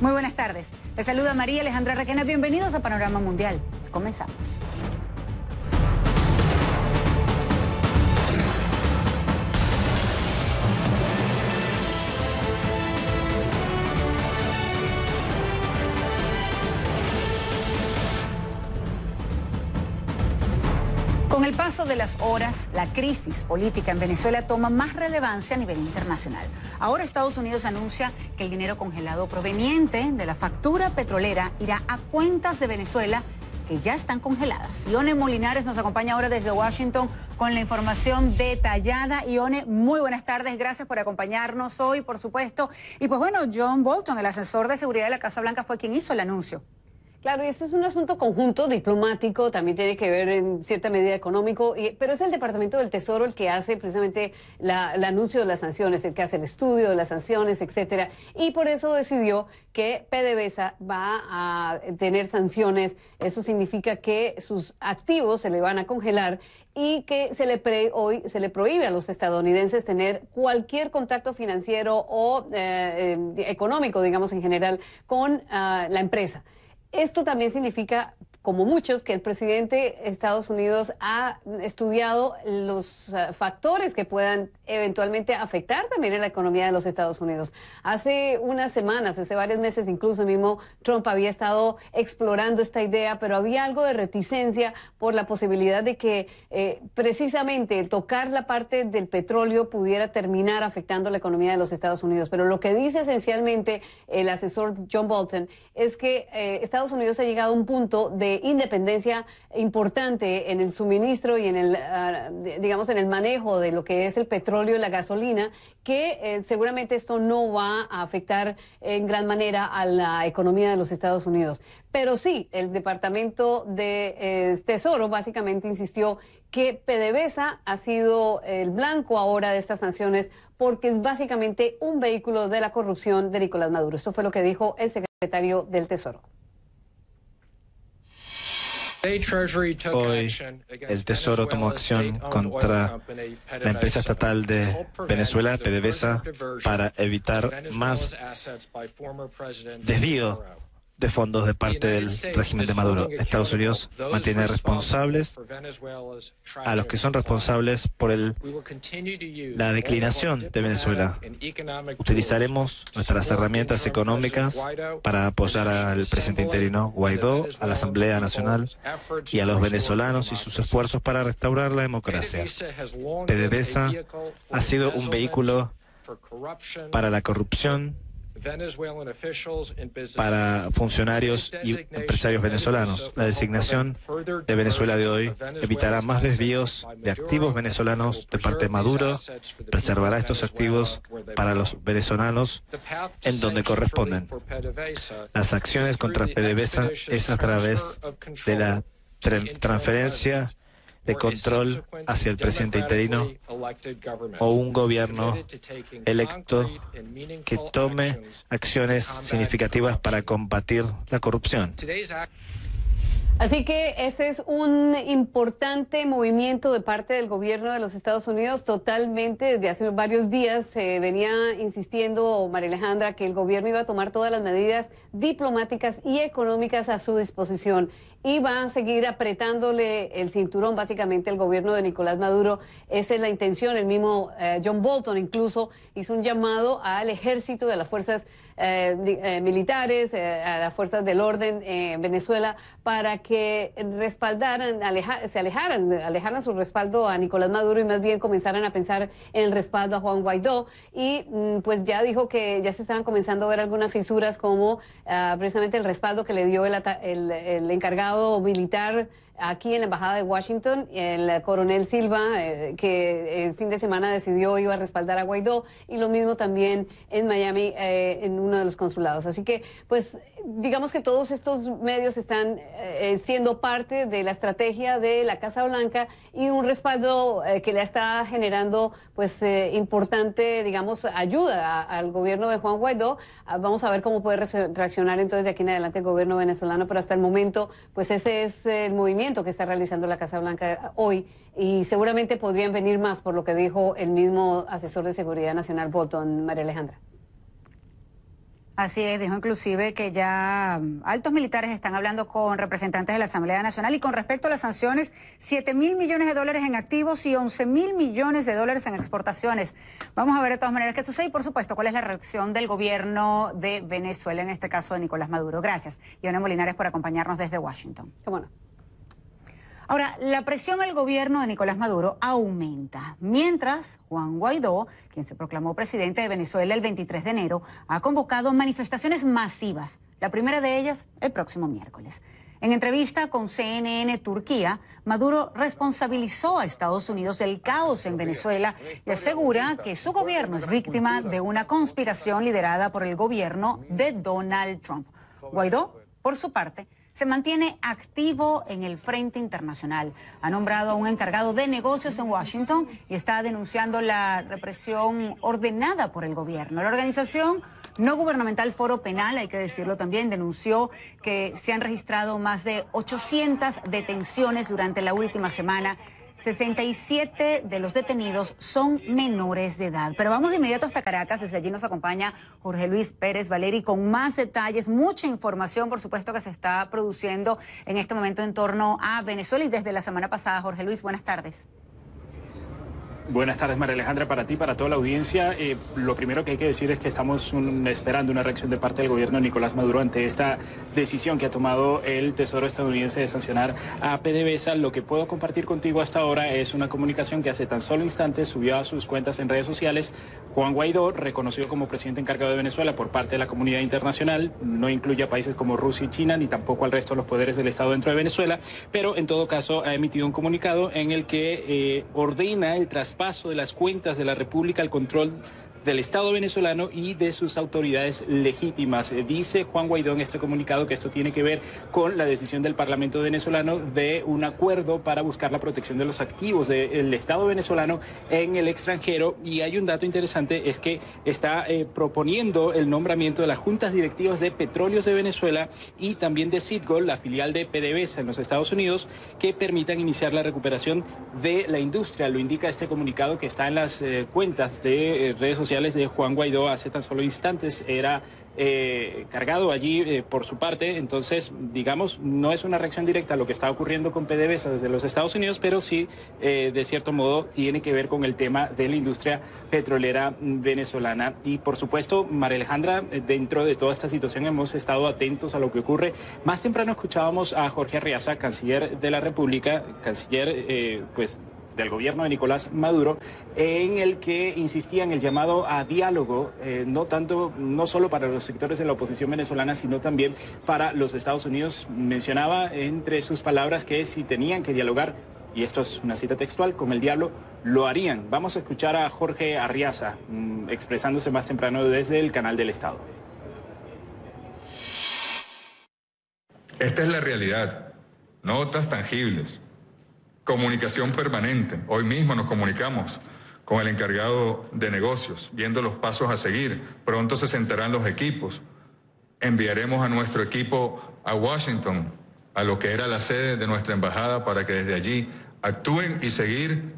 Muy buenas tardes. Les saluda María Alejandra Requena. Bienvenidos a Panorama Mundial. Comenzamos. Con el paso de las horas, la crisis política en Venezuela toma más relevancia a nivel internacional. Ahora Estados Unidos anuncia que el dinero congelado proveniente de la factura petrolera irá a cuentas de Venezuela que ya están congeladas. Ione Molinares nos acompaña ahora desde Washington con la información detallada. Ione, muy buenas tardes, gracias por acompañarnos hoy, por supuesto. Y pues bueno, John Bolton, el asesor de seguridad de la Casa Blanca, fue quien hizo el anuncio. Claro, y este es un asunto conjunto, diplomático, también tiene que ver en cierta medida económico, pero es el Departamento del Tesoro el que hace precisamente el anuncio de las sanciones, el que hace el estudio de las sanciones, etcétera. Y por eso decidió que PDVSA va a tener sanciones. Eso significa que sus activos se le van a congelar y que hoy se le prohíbe a los estadounidenses tener cualquier contacto financiero o económico, digamos en general, con la empresa. Esto también significa, como muchos, que el presidente de Estados Unidos ha estudiado los factores que puedan eventualmente afectar también en la economía de los Estados Unidos. Hace unas semanas, hace varios meses, incluso mismo Trump había estado explorando esta idea, pero había algo de reticencia por la posibilidad de que precisamente el tocar la parte del petróleo pudiera terminar afectando la economía de los Estados Unidos. Pero lo que dice esencialmente el asesor John Bolton es que Estados Unidos ha llegado a un punto de independencia importante en el suministro y en el, digamos, en el manejo de lo que es el petróleo y la gasolina, que seguramente esto no va a afectar en gran manera a la economía de los Estados Unidos. Pero sí, el Departamento de Tesoro básicamente insistió que PDVSA ha sido el blanco ahora de estas sanciones porque es básicamente un vehículo de la corrupción de Nicolás Maduro. Esto fue lo que dijo el secretario del Tesoro. Hoy el Tesoro tomó acción contra la empresa estatal de Venezuela, PDVSA, para evitar más desvío de fondos de parte del régimen de Maduro. Estados Unidos mantiene responsables a los que son responsables por la declinación de Venezuela. Utilizaremos nuestras herramientas económicas para apoyar al presidente interino Guaidó, a la Asamblea Nacional y a los venezolanos y sus esfuerzos para restaurar la democracia. PDVSA ha sido un vehículo para la corrupción, para funcionarios y empresarios venezolanos. La designación de Venezuela de hoy evitará más desvíos de activos venezolanos de parte de Maduro, preservará estos activos para los venezolanos en donde corresponden. Las acciones contra PDVSA es a través de la transferencia de control hacia el presidente interino o un gobierno electo que tome acciones significativas para combatir la corrupción. Así que este es un importante movimiento de parte del gobierno de los Estados Unidos. Totalmente, desde hace varios días se venía insistiendo, María Alejandra, que el gobierno iba a tomar todas las medidas diplomáticas y económicas a su disposición. Y va a seguir apretándole el cinturón básicamente el gobierno de Nicolás Maduro. Esa es la intención. El mismo John Bolton incluso hizo un llamado al ejército de las fuerzas militares, a las fuerzas del orden en Venezuela, para que respaldaran, alejaran su respaldo a Nicolás Maduro y más bien comenzaran a pensar en el respaldo a Juan Guaidó. Y pues ya dijo que ya se estaban comenzando a ver algunas fisuras como precisamente el respaldo que le dio el encargado militar aquí en la Embajada de Washington, el coronel Silva, que el fin de semana decidió iba a respaldar a Guaidó, y lo mismo también en Miami, en uno de los consulados. Así que, pues, digamos que todos estos medios están siendo parte de la estrategia de la Casa Blanca y un respaldo que le está generando, pues, importante, digamos, ayuda al gobierno de Juan Guaidó. Vamos a ver cómo puede reaccionar entonces de aquí en adelante el gobierno venezolano, pero hasta el momento, pues, ese es el movimiento que está realizando la Casa Blanca hoy, y seguramente podrían venir más, por lo que dijo el mismo asesor de Seguridad Nacional Bolton, María Alejandra. Así es, dijo inclusive que ya altos militares están hablando con representantes de la Asamblea Nacional y con respecto a las sanciones, 7.000 millones de dólares en activos y 11.000 millones de dólares en exportaciones. Vamos a ver de todas maneras qué sucede y, por supuesto, cuál es la reacción del gobierno de Venezuela, en este caso de Nicolás Maduro. Gracias, Ione Molinares, por acompañarnos desde Washington. Cómo no. Ahora, la presión al gobierno de Nicolás Maduro aumenta, mientras Juan Guaidó, quien se proclamó presidente de Venezuela el 23 de enero, ha convocado manifestaciones masivas, la primera de ellas el próximo miércoles. En entrevista con CNN Turquía, Maduro responsabilizó a Estados Unidos del caos en Venezuela y asegura que su gobierno es víctima de una conspiración liderada por el gobierno de Donald Trump. Guaidó, por su parte, se mantiene activo en el frente internacional. Ha nombrado a un encargado de negocios en Washington y está denunciando la represión ordenada por el gobierno. La organización no gubernamental Foro Penal, hay que decirlo también, denunció que se han registrado más de 800 detenciones durante la última semana. 67 de los detenidos son menores de edad. Pero vamos de inmediato hasta Caracas. Desde allí nos acompaña Jorge Luis Pérez Valeri con más detalles, mucha información, por supuesto, que se está produciendo en este momento en torno a Venezuela y desde la semana pasada. Jorge Luis, buenas tardes. Buenas tardes, María Alejandra, para ti, para toda la audiencia. Lo primero que hay que decir es que estamos esperando una reacción de parte del gobierno de Nicolás Maduro ante esta decisión que ha tomado el Tesoro estadounidense de sancionar a PDVSA. Lo que puedo compartir contigo hasta ahora es una comunicación que hace tan solo instantes subió a sus cuentas en redes sociales Juan Guaidó, reconocido como presidente encargado de Venezuela por parte de la comunidad internacional. No incluye a países como Rusia y China, ni tampoco al resto de los poderes del Estado dentro de Venezuela, pero en todo caso ha emitido un comunicado en el que ordena el traspaso de las cuentas de la República al control del Estado venezolano y de sus autoridades legítimas. Dice Juan Guaidó en este comunicado que esto tiene que ver con la decisión del Parlamento venezolano de un acuerdo para buscar la protección de los activos del Estado venezolano en el extranjero. Y hay un dato interesante, es que está proponiendo el nombramiento de las juntas directivas de Petróleos de Venezuela y también de Citgol, la filial de PDVSA en los Estados Unidos, que permitan iniciar la recuperación de la industria. Lo indica este comunicado que está en las cuentas de redes sociales de Juan Guaidó hace tan solo instantes. Era cargado allí por su parte. Entonces, digamos, no es una reacción directa a lo que está ocurriendo con PDVSA desde los Estados Unidos, pero sí, de cierto modo, tiene que ver con el tema de la industria petrolera venezolana. Y, por supuesto, María Alejandra, dentro de toda esta situación hemos estado atentos a lo que ocurre. Más temprano escuchábamos a Jorge Arriaza, canciller de la República, canciller, del gobierno de Nicolás Maduro, en el que insistía en el llamado a diálogo, no solo para los sectores de la oposición venezolana, sino también para los Estados Unidos. Mencionaba entre sus palabras que si tenían que dialogar, y esto es una cita textual, con el diablo, lo harían. Vamos a escuchar a Jorge Arriaza expresándose más temprano desde el canal del Estado. Esta es la realidad, notas tangibles. Comunicación permanente. Hoy mismo nos comunicamos con el encargado de negocios, viendo los pasos a seguir. Pronto se sentarán los equipos. Enviaremos a nuestro equipo a Washington, a lo que era la sede de nuestra embajada, para que desde allí actúen y seguir.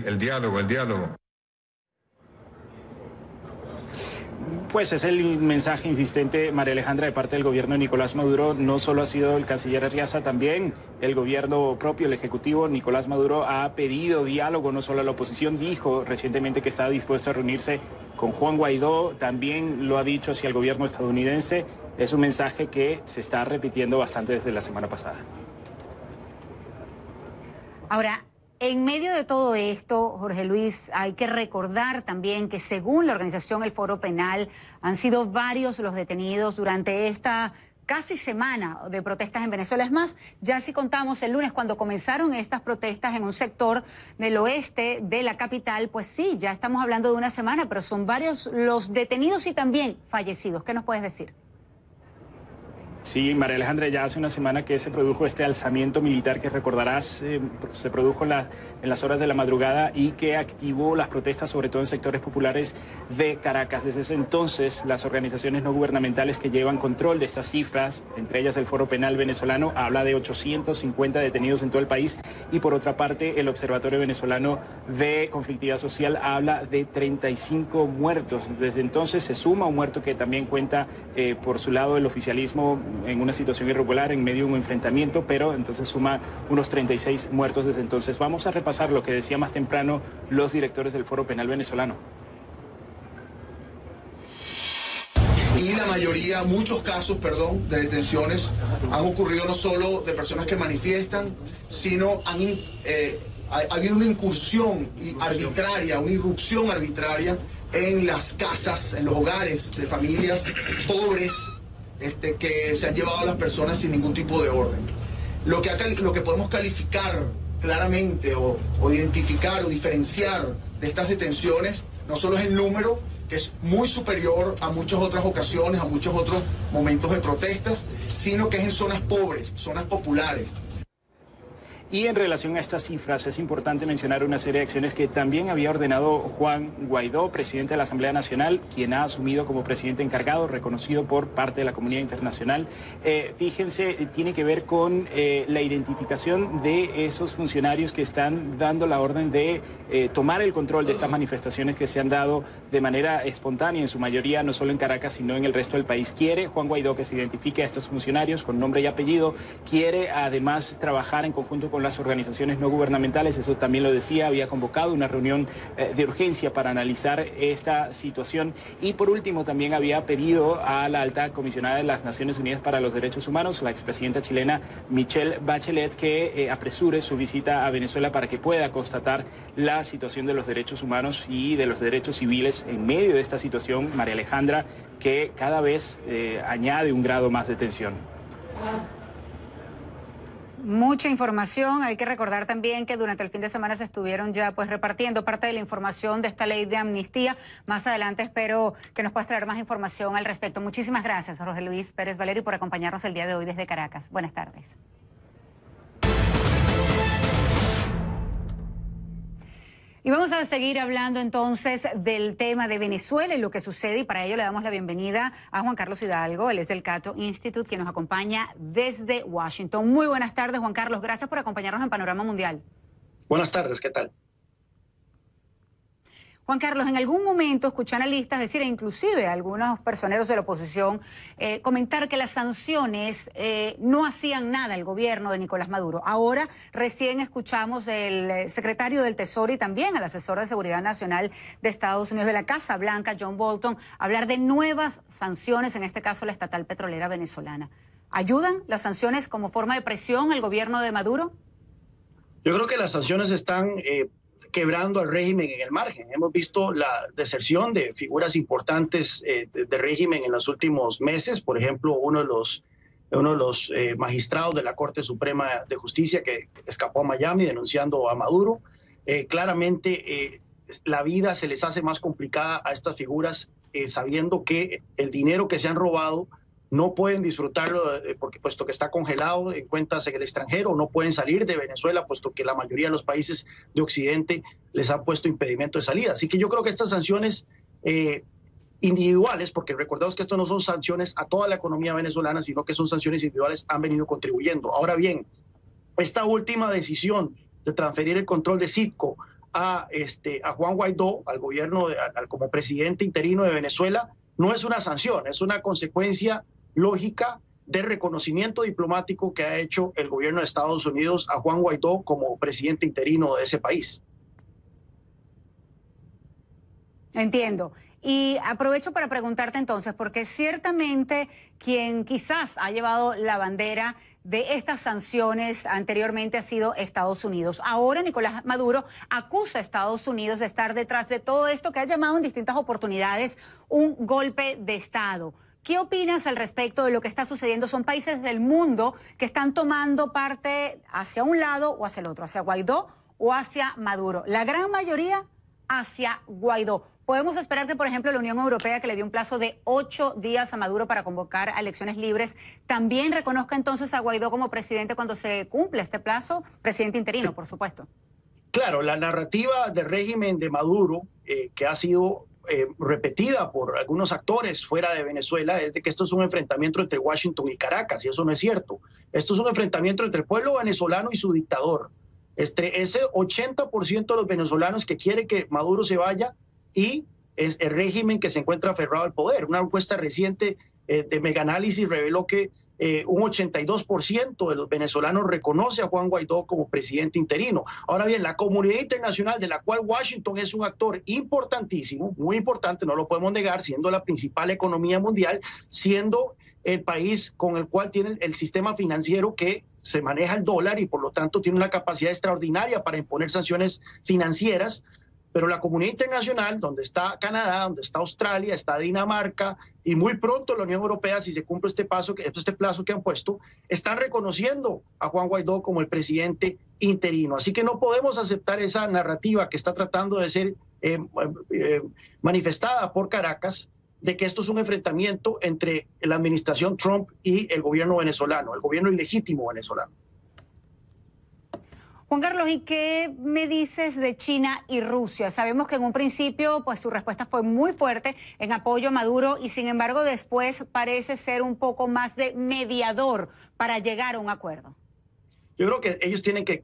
El diálogo. Pues es el mensaje insistente, María Alejandra, de parte del gobierno de Nicolás Maduro. No solo ha sido el canciller Arriaza, también el gobierno propio, el ejecutivo Nicolás Maduro, ha pedido diálogo, no solo a la oposición. Dijo recientemente que estaba dispuesto a reunirse con Juan Guaidó, también lo ha dicho hacia el gobierno estadounidense. Es un mensaje que se está repitiendo bastante desde la semana pasada. Ahora, en medio de todo esto, Jorge Luis, hay que recordar también que según la organización El Foro Penal, han sido varios los detenidos durante esta casi semana de protestas en Venezuela. Es más, ya si contamos el lunes cuando comenzaron estas protestas en un sector del oeste de la capital, pues sí, ya estamos hablando de una semana, pero son varios los detenidos y también fallecidos. ¿Qué nos puedes decir? Sí, María Alejandra, ya hace una semana que se produjo este alzamiento militar que recordarás, se produjo en las horas de la madrugada y que activó las protestas, sobre todo en sectores populares de Caracas. Desde ese entonces, las organizaciones no gubernamentales que llevan control de estas cifras, entre ellas el Foro Penal Venezolano, habla de 850 detenidos en todo el país, y por otra parte, el Observatorio Venezolano de Conflictividad Social habla de 35 muertos. Desde entonces se suma un muerto que también cuenta por su lado el oficialismo en una situación irregular, en medio de un enfrentamiento, pero entonces suma unos 36 muertos desde entonces. Vamos a repasar lo que decía más temprano los directores del Foro Penal Venezolano. Y la mayoría, muchos casos, de detenciones han ocurrido no solo de personas que manifiestan, sino ha habido una incursión arbitraria, una irrupción arbitraria en las casas, en los hogares de familias pobres, que se han llevado a las personas sin ningún tipo de orden. Lo que podemos calificar claramente o identificar o diferenciar de estas detenciones no solo es el número, que es muy superior a muchas otras ocasiones, a muchos otros momentos de protestas, sino que es en zonas pobres, zonas populares. Y en relación a estas cifras, es importante mencionar una serie de acciones que también había ordenado Juan Guaidó, presidente de la Asamblea Nacional, quien ha asumido como presidente encargado, reconocido por parte de la comunidad internacional. Fíjense, tiene que ver con la identificación de esos funcionarios que están dando la orden de tomar el control de estas manifestaciones que se han dado de manera espontánea, en su mayoría, no solo en Caracas, sino en el resto del país. Quiere Juan Guaidó que se identifique a estos funcionarios con nombre y apellido, quiere además trabajar en conjunto con las organizaciones no gubernamentales, eso también lo decía, había convocado una reunión de urgencia para analizar esta situación, y por último también había pedido a la alta comisionada de las Naciones Unidas para los Derechos Humanos, la expresidenta chilena Michelle Bachelet, que apresure su visita a Venezuela para que pueda constatar la situación de los derechos humanos y de los derechos civiles en medio de esta situación, María Alejandra, que cada vez añade un grado más de tensión. Mucha información. Hay que recordar también que durante el fin de semana se estuvieron ya repartiendo parte de la información de esta ley de amnistía. Más adelante espero que nos puedas traer más información al respecto. Muchísimas gracias, Jorge Luis Pérez Valeri, por acompañarnos el día de hoy desde Caracas. Buenas tardes. Y vamos a seguir hablando entonces del tema de Venezuela y lo que sucede, y para ello le damos la bienvenida a Juan Carlos Hidalgo, él es del Cato Institute, que nos acompaña desde Washington. Muy buenas tardes, Juan Carlos, gracias por acompañarnos en Panorama Mundial. Buenas tardes, ¿qué tal? Juan Carlos, en algún momento escuché analistas decir, e inclusive algunos personeros de la oposición, comentar que las sanciones no hacían nada al gobierno de Nicolás Maduro. Ahora recién escuchamos al secretario del Tesoro y también al asesor de Seguridad Nacional de Estados Unidos, de la Casa Blanca, John Bolton, hablar de nuevas sanciones, en este caso la estatal petrolera venezolana. ¿Ayudan las sanciones como forma de presión al gobierno de Maduro? Yo creo que las sanciones están quebrando al régimen en el margen. Hemos visto la deserción de figuras importantes del régimen en los últimos meses. Por ejemplo, uno de los magistrados de la Corte Suprema de Justicia que escapó a Miami denunciando a Maduro. Claramente la vida se les hace más complicada a estas figuras sabiendo que el dinero que se han robado no pueden disfrutarlo puesto que está congelado en cuentas en el extranjero, no pueden salir de Venezuela puesto que la mayoría de los países de Occidente les han puesto impedimento de salida. Así que yo creo que estas sanciones individuales, porque recordemos que esto no son sanciones a toda la economía venezolana, sino que son sanciones individuales, han venido contribuyendo. Ahora bien, esta última decisión de transferir el control de Citgo a Juan Guaidó, al gobierno, como presidente interino de Venezuela, no es una sanción, es una consecuencia lógica de reconocimiento diplomático que ha hecho el gobierno de Estados Unidos a Juan Guaidó como presidente interino de ese país. Entiendo. Y aprovecho para preguntarte entonces, porque ciertamente quien quizás ha llevado la bandera de estas sanciones anteriormente ha sido Estados Unidos. Ahora Nicolás Maduro acusa a Estados Unidos de estar detrás de todo esto que ha llamado en distintas oportunidades un golpe de Estado. ¿Qué opinas al respecto de lo que está sucediendo? Son países del mundo que están tomando parte hacia un lado o hacia el otro, hacia Guaidó o hacia Maduro. La gran mayoría hacia Guaidó. ¿Podemos esperar que, por ejemplo, la Unión Europea, que le dio un plazo de 8 días a Maduro para convocar a elecciones libres, también reconozca entonces a Guaidó como presidente cuando se cumpla este plazo? Presidente interino, por supuesto. Claro, la narrativa del régimen de Maduro, que ha sido repetida por algunos actores fuera de Venezuela, es de que esto es un enfrentamiento entre Washington y Caracas, y eso no es cierto. Esto es un enfrentamiento entre el pueblo venezolano y su dictador. Ese 80% de los venezolanos que quiere que Maduro se vaya y es el régimen que se encuentra aferrado al poder. Una encuesta reciente de Megaanálisis reveló que un 82% de los venezolanos reconoce a Juan Guaidó como presidente interino. Ahora bien, la comunidad internacional, de la cual Washington es un actor importantísimo, muy importante, no lo podemos negar, siendo la principal economía mundial, siendo el país con el cual tiene el sistema financiero que se maneja el dólar y por lo tanto tiene una capacidad extraordinaria para imponer sanciones financieras. Pero la comunidad internacional, donde está Canadá, donde está Australia, está Dinamarca y muy pronto la Unión Europea, si se cumple este plazo que han puesto, están reconociendo a Juan Guaidó como el presidente interino. Así que no podemos aceptar esa narrativa que está tratando de ser manifestada por Caracas, de que esto es un enfrentamiento entre la administración Trump y el gobierno venezolano, el gobierno ilegítimo venezolano. Juan Carlos, ¿y qué me dices de China y Rusia? Sabemos que en un principio pues su respuesta fue muy fuerte en apoyo a Maduro y sin embargo después parece ser un poco más de mediador para llegar a un acuerdo. Yo creo que ellos tienen que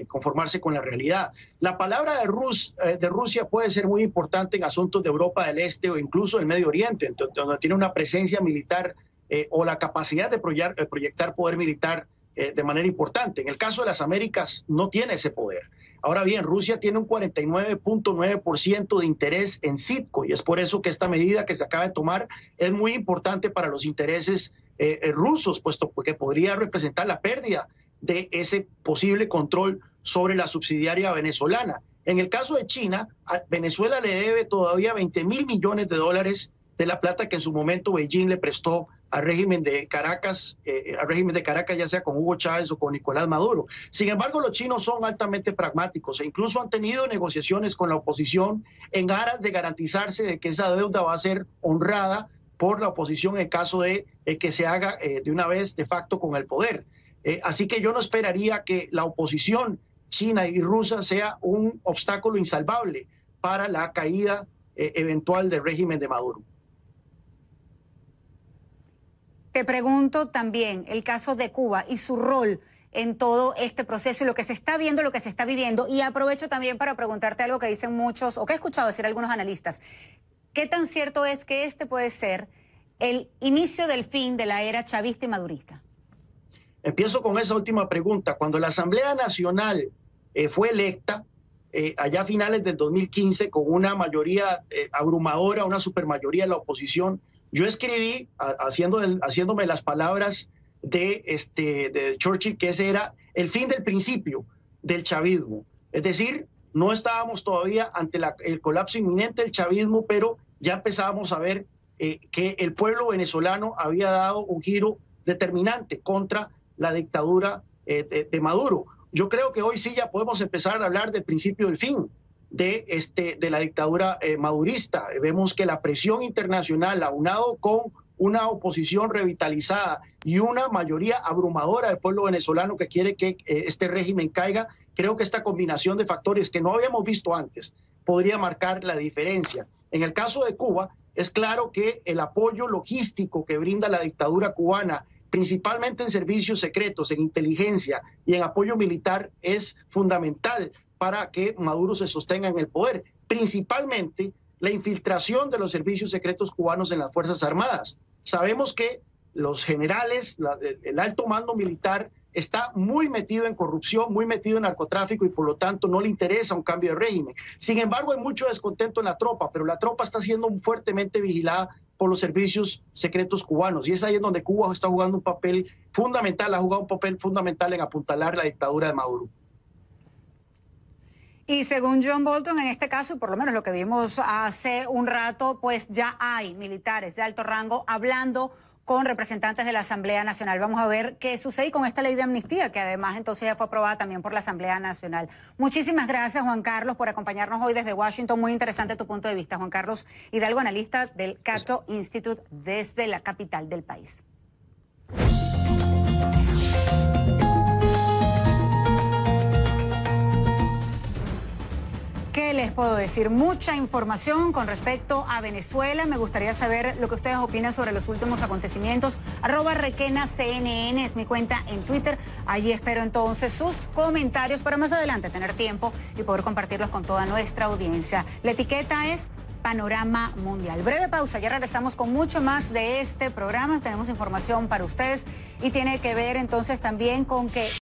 conformarse con la realidad. La palabra de Rusia puede ser muy importante en asuntos de Europa del Este o incluso del Medio Oriente, donde tiene una presencia militar o la capacidad de proyectar poder militar de manera importante. En el caso de las Américas no tiene ese poder. Ahora bien, Rusia tiene un 49.9% de interés en Citgo y es por eso que esta medida que se acaba de tomar es muy importante para los intereses rusos, puesto que podría representar la pérdida de ese posible control sobre la subsidiaria venezolana. En el caso de China, a Venezuela le debe todavía $20.000 millones de la plata que en su momento Beijing le prestó al régimen de Caracas, ya sea con Hugo Chávez o con Nicolás Maduro. Sin embargo, los chinos son altamente pragmáticos e incluso han tenido negociaciones con la oposición en aras de garantizarse de que esa deuda va a ser honrada por la oposición en el caso de que se haga de una vez de facto con el poder. Así que yo no esperaría que la oposición china y rusa sea un obstáculo insalvable para la caída eventual del régimen de Maduro. Te pregunto también el caso de Cuba y su rol en todo este proceso y lo que se está viendo, lo que se está viviendo. Y aprovecho también para preguntarte algo que dicen muchos, o que he escuchado decir algunos analistas. ¿Qué tan cierto es que este puede ser el inicio del fin de la era chavista y madurista? Empiezo con esa última pregunta. Cuando la Asamblea Nacional fue electa, allá a finales del 2015, con una mayoría abrumadora, una supermayoría de la oposición, yo escribí, haciéndome las palabras de Churchill, que ese era el fin del principio del chavismo. Es decir, no estábamos todavía ante el colapso inminente del chavismo, pero ya empezábamos a ver que el pueblo venezolano había dado un giro determinante contra la dictadura de Maduro. Yo creo que hoy sí ya podemos empezar a hablar del principio del fin de la dictadura madurista. Vemos que la presión internacional, aunado con una oposición revitalizada y una mayoría abrumadora del pueblo venezolano que quiere que este régimen caiga, creo que esta combinación de factores que no habíamos visto antes podría marcar la diferencia. En el caso de Cuba, es claro que el apoyo logístico que brinda la dictadura cubana, principalmente en servicios secretos, en inteligencia y en apoyo militar, es fundamental para que Maduro se sostenga en el poder, principalmente la infiltración de los servicios secretos cubanos en las Fuerzas Armadas. Sabemos que los generales, el alto mando militar está muy metido en corrupción, muy metido en narcotráfico y por lo tanto no le interesa un cambio de régimen. Sin embargo, hay mucho descontento en la tropa, pero la tropa está siendo fuertemente vigilada por los servicios secretos cubanos y es ahí en donde Cuba está jugando un papel fundamental, ha jugado un papel fundamental en apuntalar la dictadura de Maduro. Y según John Bolton, en este caso, y por lo menos lo que vimos hace un rato, pues ya hay militares de alto rango hablando con representantes de la Asamblea Nacional. Vamos a ver qué sucede con esta ley de amnistía, que además entonces ya fue aprobada también por la Asamblea Nacional. Muchísimas gracias, Juan Carlos, por acompañarnos hoy desde Washington. Muy interesante tu punto de vista, Juan Carlos Hidalgo, analista del Cato Institute desde la capital del país. ¿Qué les puedo decir? Mucha información con respecto a Venezuela. Me gustaría saber lo que ustedes opinan sobre los últimos acontecimientos. @RequenaCNN es mi cuenta en Twitter. Allí espero entonces sus comentarios para más adelante tener tiempo y poder compartirlos con toda nuestra audiencia. La etiqueta es Panorama Mundial. Breve pausa, ya regresamos con mucho más de este programa. Tenemos información para ustedes y tiene que ver entonces también con que